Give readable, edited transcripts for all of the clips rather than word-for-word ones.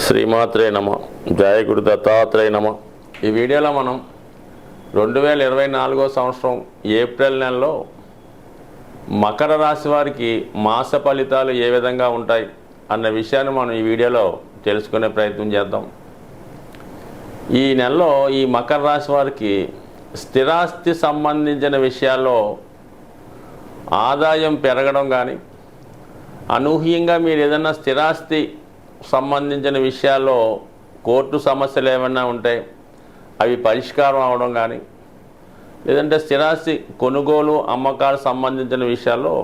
శ్రీమాత్రే నమ. జయ గురు దత్తాత్రేయ నమ. ఈ వీడియోలో మనం 2024 సంవత్సరం ఏప్రిల్ నెలలో మకర రాశి వారికి మాస ఫలితాలు ఏ విధంగా ఉంటాయి అన్న విషయాన్ని మనం ఈ వీడియోలో తెలుసుకునే ప్రయత్నం చేద్దాం. ఈ నెలలో ఈ మకర రాశి వారికి స్థిరాస్తి సంబంధించిన విషయాల్లో ఆదాయం పెరగడం కానీ, అనూహ్యంగా మీరు ఏదైనా స్థిరాస్తి సంబంధించిన విషయాల్లో కోర్టు సమస్యలు ఏమైనా ఉంటే అవి పరిష్కారం అవడం కానీ, లేదంటే స్థిరాస్తి కొనుగోలు అమ్మకాలు సంబంధించిన విషయాల్లో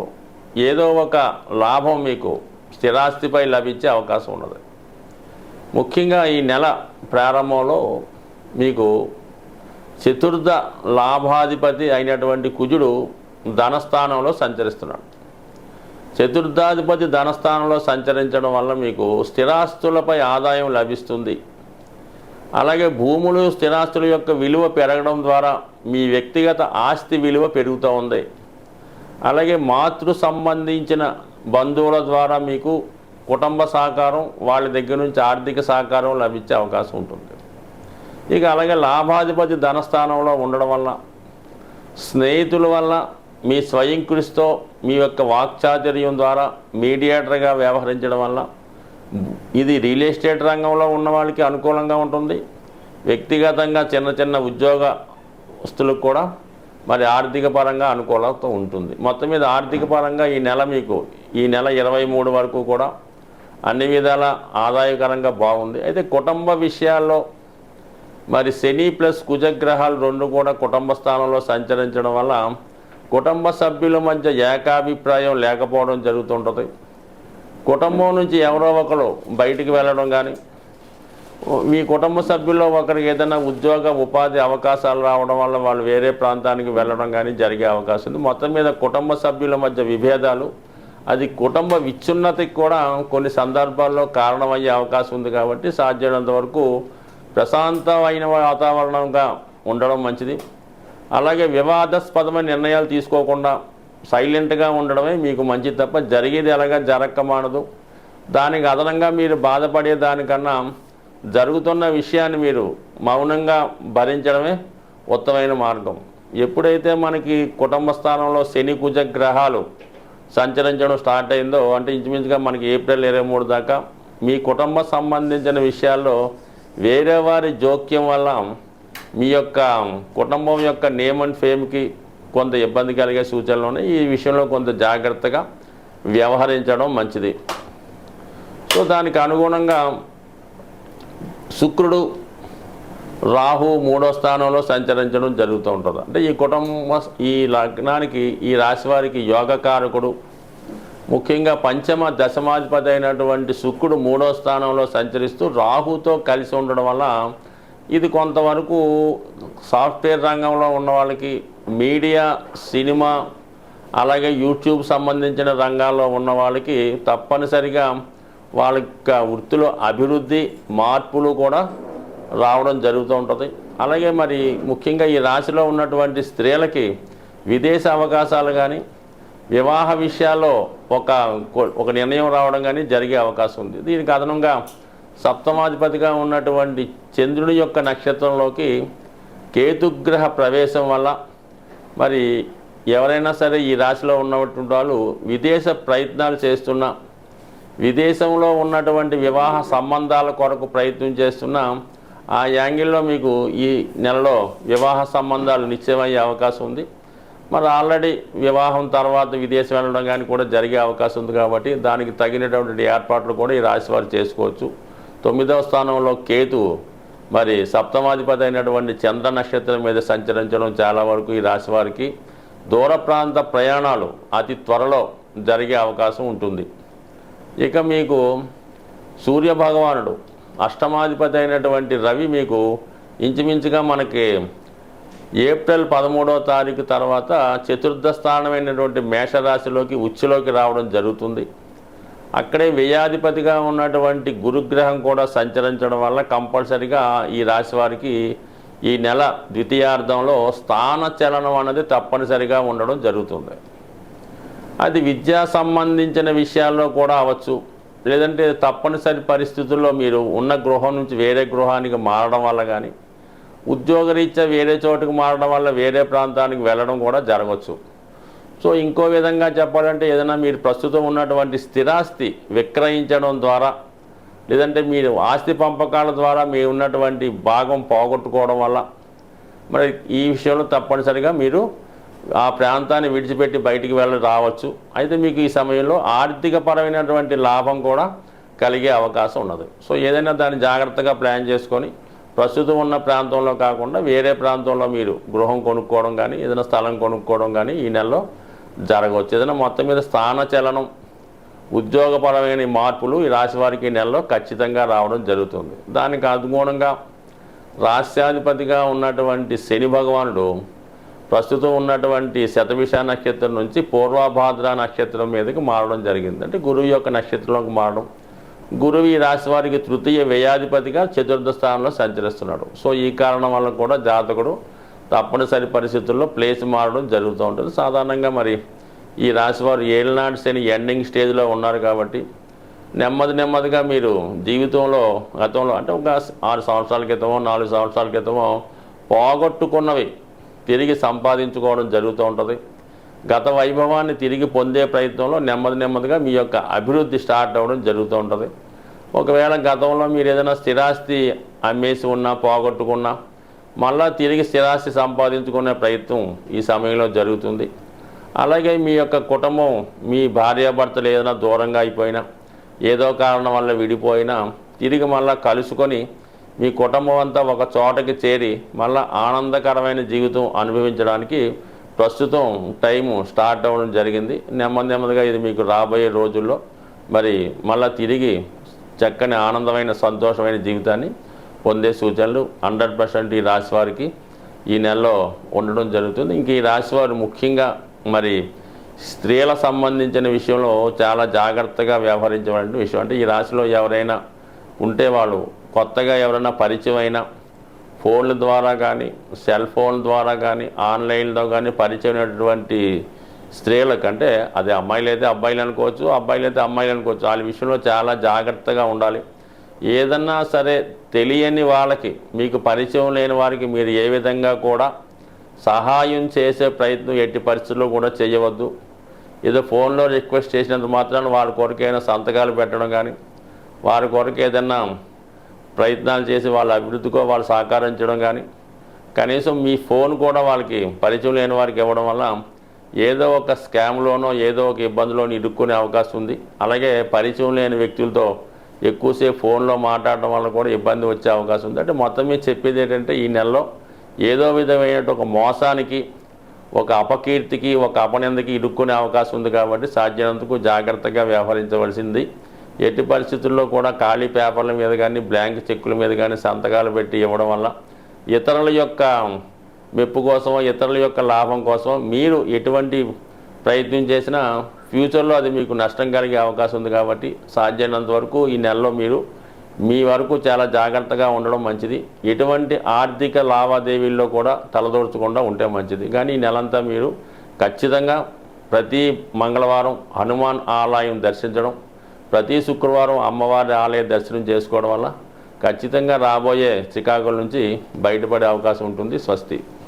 ఏదో ఒక లాభం మీకు స్థిరాస్తిపై లభించే అవకాశం ఉన్నది. ముఖ్యంగా ఈ నెల ప్రారంభంలో మీకు చతుర్థ లాభాధిపతి అయినటువంటి కుజుడు ధనస్థానంలో సంచరిస్తున్నాడు. చతుర్థాధిపతి ధనస్థానంలో సంచరించడం వల్ల మీకు స్థిరాస్తులపై ఆదాయం లభిస్తుంది. అలాగే భూములు స్థిరాస్తుల యొక్క విలువ పెరగడం ద్వారా మీ వ్యక్తిగత ఆస్తి విలువ పెరుగుతూ ఉంది. అలాగే మాతృ సంబంధించిన బంధువుల ద్వారా మీకు కుటుంబ సహకారం, వాళ్ళ దగ్గర నుంచి ఆర్థిక సహకారం లభించే అవకాశం ఉంటుంది. ఇక అలాగే లాభాధిపతి ధనస్థానంలో ఉండడం వల్ల స్నేహితుల వల్ల మీ స్వయం కృషితో మీ యొక్క వాక్చాతుర్యం ద్వారా మీడియేటర్గా వ్యవహరించడం వల్ల ఇది రియల్ ఎస్టేట్ రంగంలో ఉన్న వాళ్ళకి అనుకూలంగా ఉంటుంది. వ్యక్తిగతంగా చిన్న చిన్న ఉద్యోగస్తులకు కూడా మరి ఆర్థిక పరంగా అనుకూలత ఉంటుంది. మొత్తం మీద ఆర్థిక పరంగా ఈ నెల మీకు ఈ నెల 23 వరకు కూడా అన్ని విధాల ఆదాయకరంగా బాగుంది. అయితే కుటుంబ విషయాల్లో మరి శని ప్లస్ కుజగ్రహాలు రెండు కూడా కుటుంబ స్థానంలో సంచరించడం వల్ల కుటుంబ సభ్యుల మధ్య ఏకాభిప్రాయం లేకపోవడం జరుగుతుంటుంది. కుటుంబం నుంచి ఎవరో ఒకరు బయటికి వెళ్ళడం కానీ, మీ కుటుంబ సభ్యుల్లో ఒకరికి ఏదైనా ఉపాధి అవకాశాలు రావడం వల్ల వాళ్ళు వేరే ప్రాంతానికి వెళ్ళడం కానీ జరిగే అవకాశం ఉంది. మొత్తం మీద కుటుంబ సభ్యుల మధ్య విభేదాలు, అది కుటుంబ విచ్ఛిన్నతకి కూడా కొన్ని సందర్భాల్లో కారణమయ్యే అవకాశం ఉంది. కాబట్టి సాధ్యమైనంత వరకు ప్రశాంతమైన వాతావరణంగా ఉండడం మంచిది. అలాగే వివాదాస్పదమైన నిర్ణయాలు తీసుకోకుండా సైలెంట్గా ఉండడమే మీకు మంచిది తప్ప జరిగేది ఎలాగా జరగకమానదు. దానికి అదనంగా మీరు బాధపడే దానికన్నా జరుగుతున్న విషయాన్ని మీరు మౌనంగా భరించడమే ఉత్తమైన మార్గం. ఎప్పుడైతే మనకి కుటుంబ స్థానంలో శని కుజ గ్రహాలు సంచరించడం స్టార్ట్ అయిందో, అంటే ఇంచుమించుగా మనకి ఏప్రిల్ 23 దాకా మీ కుటుంబ సంబంధించిన విషయాల్లో వేరే వారి జోక్యం వల్ల మీ యొక్క కుటుంబం యొక్క నేమ్ అండ్ ఫేమ్కి కొంత ఇబ్బంది కలిగే సూచనలు ఉన్నాయి. ఈ విషయంలో కొంత జాగ్రత్తగా వ్యవహరించడం మంచిది. సో దానికి అనుగుణంగా శుక్రుడు రాహు 3వ స్థానంలో సంచరించడం జరుగుతూ ఉంటుంది. అంటే ఈ లగ్నానికి ఈ రాశి వారికి యోగకారకుడు, ముఖ్యంగా పంచమ దశమాధిపతి అయినటువంటి శుక్రుడు 3వ స్థానంలో సంచరిస్తూ రాహుతో కలిసి ఉండడం వల్ల ఇది కొంతవరకు సాఫ్ట్వేర్ రంగంలో ఉన్న వాళ్ళకి, మీడియా, సినిమా, అలాగే యూట్యూబ్ సంబంధించిన రంగాల్లో ఉన్న వాళ్ళకి తప్పనిసరిగా వాళ్ళ యొక్క వృత్తిలో అభివృద్ధి, మార్పులు కూడా రావడం జరుగుతూ ఉంటుంది. అలాగే మరి ముఖ్యంగా ఈ రాశిలో ఉన్నటువంటి స్త్రీలకి విదేశ అవకాశాలు కానీ, వివాహ విషయాల్లో ఒక నిర్ణయం రావడం కానీ జరిగే అవకాశం ఉంది. దీనికి అదనంగా సప్తమాధిపతిగా ఉన్నటువంటి చంద్రుని యొక్క నక్షత్రంలోకి కేతుగ్రహ ప్రవేశం వల్ల మరి ఎవరైనా సరే ఈ రాశిలో ఉన్నటువంటి వాళ్ళు విదేశ ప్రయత్నాలు చేస్తున్నా, విదేశంలో ఉన్నటువంటి వివాహ సంబంధాల కొరకు ప్రయత్నం చేస్తున్నా ఆ యాంగిల్లో మీకు ఈ నెలలో వివాహ సంబంధాలు నిశ్చయమయ్యే అవకాశం ఉంది. మరి ఆల్రెడీ వివాహం తర్వాత విదేశం వెళ్ళడం కానీ కూడా జరిగే అవకాశం ఉంది. కాబట్టి దానికి తగినటువంటి ఏర్పాట్లు కూడా ఈ రాశి వారు చేసుకోవచ్చు. 9వ స్థానంలో కేతు మరి సప్తమాధిపతి అయినటువంటి చంద్ర నక్షత్రం మీద సంచరించడం చాలా వరకు ఈ రాశి వారికి దూర ప్రాంత ప్రయాణాలు అతి త్వరలో జరిగే అవకాశం ఉంటుంది. ఇక మీకు సూర్య భగవానుడు అష్టమాధిపతి అయినటువంటి రవి మీకు ఇంచుమించుగా మనకి ఏప్రిల్ 13వ తారీఖు తర్వాత చతుర్థ స్థానమైనటువంటి మేషరాశిలోకి ఉచ్చులోకి రావడం జరుగుతుంది. అక్కడే వ్యయాధిపతిగా ఉన్నటువంటి గురుగ్రహం కూడా సంచరించడం వల్ల కంపల్సరిగా ఈ రాశి వారికి ఈ నెల ద్వితీయార్థంలో స్థాన చలనం అనేది తప్పనిసరిగా ఉండడం జరుగుతుంది. అది విద్యా సంబంధించిన విషయాల్లో కూడా అవ్వచ్చు, లేదంటే తప్పనిసరి పరిస్థితుల్లో మీరు ఉన్న గృహం నుంచి వేరే గృహానికి మారడం వల్ల కానీ, ఉద్యోగరీత్యా వేరే చోటుకు మారడం వల్ల వేరే ప్రాంతానికి వెళ్ళడం కూడా జరగవచ్చు. సో ఇంకో విధంగా చెప్పాలంటే ఏదైనా మీరు ప్రస్తుతం ఉన్నటువంటి స్థిరాస్తి విక్రయించడం ద్వారా, లేదంటే మీరు ఆస్తి పంపకాల ద్వారా మీ ఉన్నటువంటి భాగం పోగొట్టుకోవడం వల్ల మరి ఈ విషయంలో తప్పనిసరిగా మీరు ఆ ప్రాంతాన్ని విడిచిపెట్టి బయటికి రావచ్చు. అయితే మీకు ఈ సమయంలో ఆర్థికపరమైనటువంటి లాభం కూడా కలిగే అవకాశం ఉన్నది. సో ఏదైనా దాన్ని జాగ్రత్తగా ప్లాన్ చేసుకొని ప్రస్తుతం ఉన్న ప్రాంతంలో కాకుండా వేరే ప్రాంతంలో మీరు గృహం కొనుక్కోవడం కానీ, ఏదైనా స్థలం కొనుక్కోవడం కానీ ఈ నెలలో జరగవచ్చు. ఏదైనా మొత్తం మీద స్థాన చలనం, ఉద్యోగపరమైన మార్పులు ఈ రాశి వారికి ఈ నెలలో ఖచ్చితంగా రావడం జరుగుతుంది. దానికి అనుగుణంగా రాశ్యాధిపతిగా ఉన్నటువంటి శని భగవానుడు ప్రస్తుతం ఉన్నటువంటి శతభిష నక్షత్రం నుంచి పూర్వభాద్ర నక్షత్రం మీదకి మారడం జరిగింది. అంటే గురువు యొక్క నక్షత్రంలోకి మారడం. గురువు ఈ రాశి వారికి తృతీయ వ్యయాధిపతిగా చతుర్థ స్థానంలో సంచరిస్తున్నాడు. సో ఈ కారణం వల్ల కూడా జాతకుడు తప్పనిసరి పరిస్థితుల్లో ప్లేస్ మారడం జరుగుతూ ఉంటుంది. సాధారణంగా మరి ఈ రాశివారు ఏళ్ళనాటి శని ఎండింగ్ స్టేజ్లో ఉన్నారు కాబట్టి నెమ్మదిగా మీరు జీవితంలో గతంలో అంటే ఒక 6 సంవత్సరాల క్రితమో 4 సంవత్సరాల క్రితమో పోగొట్టుకున్నవి తిరిగి సంపాదించుకోవడం జరుగుతూ ఉంటుంది. గత వైభవాన్ని తిరిగి పొందే ప్రయత్నంలో నెమ్మదిగా మీ యొక్క అభివృద్ధి స్టార్ట్ అవ్వడం జరుగుతూ ఉంటుంది. ఒకవేళ గతంలో మీరు ఏదైనా స్థిరాస్తి అమ్మేసి ఉన్నా, పోగొట్టుకున్నా మళ్ళా తిరిగి స్థిరాస్తి సంపాదించుకునే ప్రయత్నం ఈ సమయంలో జరుగుతుంది. అలాగే మీ యొక్క కుటుంబం, మీ భార్యాభర్తలు ఏదైనా దూరంగా అయిపోయినా, ఏదో కారణం వల్ల విడిపోయినా తిరిగి మళ్ళీ కలుసుకొని మీ కుటుంబం అంతా ఒక చోటకి చేరి మళ్ళీ ఆనందకరమైన జీవితం అనుభవించడానికి ప్రస్తుతం టైము స్టార్ట్ అవ్వడం జరిగింది. నెమ్మదిగా ఇది మీకు రాబోయే రోజుల్లో మరి మళ్ళీ తిరిగి చక్కని ఆనందమైన సంతోషమైన జీవితాన్ని పొందే సూచనలు 100% ఈ రాశి వారికి ఈ నెలలో ఉండడం జరుగుతుంది. ఇంక ఈ రాశి వారు ముఖ్యంగా మరి స్త్రీల సంబంధించిన విషయంలో చాలా జాగ్రత్తగా వ్యవహరించవలసిన విషయం. అంటే ఈ రాశిలో ఎవరైనా ఉంటే వాళ్ళు కొత్తగా ఎవరైనా పరిచయం అయినా ఫోన్ల ద్వారా కానీ, సెల్ ఫోన్ ద్వారా కానీ, ఆన్లైన్లో కానీ పరిచయం అయినటువంటి స్త్రీలకు, అంటే అది అమ్మాయిలైతే అబ్బాయిలు అనుకోవచ్చు, అబ్బాయిలైతే అమ్మాయిలు అనుకోవచ్చు, వాళ్ళ విషయంలో చాలా జాగ్రత్తగా ఉండాలి. ఏదన్నా సరే తెలియని వాళ్ళకి, మీకు పరిచయం లేని వారికి మీరు ఏ విధంగా కూడా సహాయం చేసే ప్రయత్నం ఎట్టి పరిస్థితుల్లో కూడా చేయవద్దు. ఏదో ఫోన్లో రిక్వెస్ట్ చేసినంత మాత్రాన వారి కొరకైనా సంతకాలు పెట్టడం కానీ, వారి కొరకు ఏదన్నా ప్రయత్నాలు చేసి వాళ్ళ అభివృద్ధికో వాళ్ళు సహకరించడం కానీ, కనీసం మీ ఫోన్ కూడా వాళ్ళకి పరిచయం లేని వారికి ఇవ్వడం వల్ల ఏదో ఒక స్కామ్లోనో ఏదో ఒక ఇబ్బందిలోనో ఇరుక్కునే అవకాశం ఉంది. అలాగే పరిచయం లేని వ్యక్తులతో ఎక్కువసేపు ఫోన్లో మాట్లాడడం వల్ల కూడా ఇబ్బంది వచ్చే అవకాశం ఉంది. అంటే మొత్తం మీద చెప్పేది ఏంటంటే ఈ నెలలో ఏదో విధమైన ఒక మోసానికి, ఒక అపకీర్తికి, ఒక అపనిందకి ఇరుక్కునే అవకాశం ఉంది. కాబట్టి సాధ్యమైనంతకు జాగ్రత్తగా వ్యవహరించవలసింది. ఎట్టి పరిస్థితుల్లో కూడా ఖాళీ పేపర్ల మీద కానీ, బ్లాంక్ చెక్కుల మీద కానీ సంతకాలు పెట్టి ఇవ్వడం వల్ల ఇతరుల యొక్క మెప్పు కోసమో, ఇతరుల యొక్క లాభం కోసం మీరు ఎటువంటి ప్రయత్నం చేసినా ఫ్యూచర్లో అది మీకు నష్టం కలిగే అవకాశం ఉంది. కాబట్టి సాధ్యమైనంత వరకు ఈ నెలలో మీరు మీ వరకు చాలా జాగ్రత్తగా ఉండడం మంచిది. ఎటువంటి ఆర్థిక లావాదేవీల్లో కూడా తలదూర్చకుండా ఉంటే మంచిది. కానీ ఈ నెలంతా మీరు ఖచ్చితంగా ప్రతి మంగళవారం హనుమాన్ ఆలయం దర్శించడం, ప్రతి శుక్రవారం అమ్మవారి ఆలయ దర్శనం చేసుకోవడం వల్ల ఖచ్చితంగా రాబోయే చికాకుల నుంచి బయటపడే అవకాశం ఉంటుంది. స్వస్తి.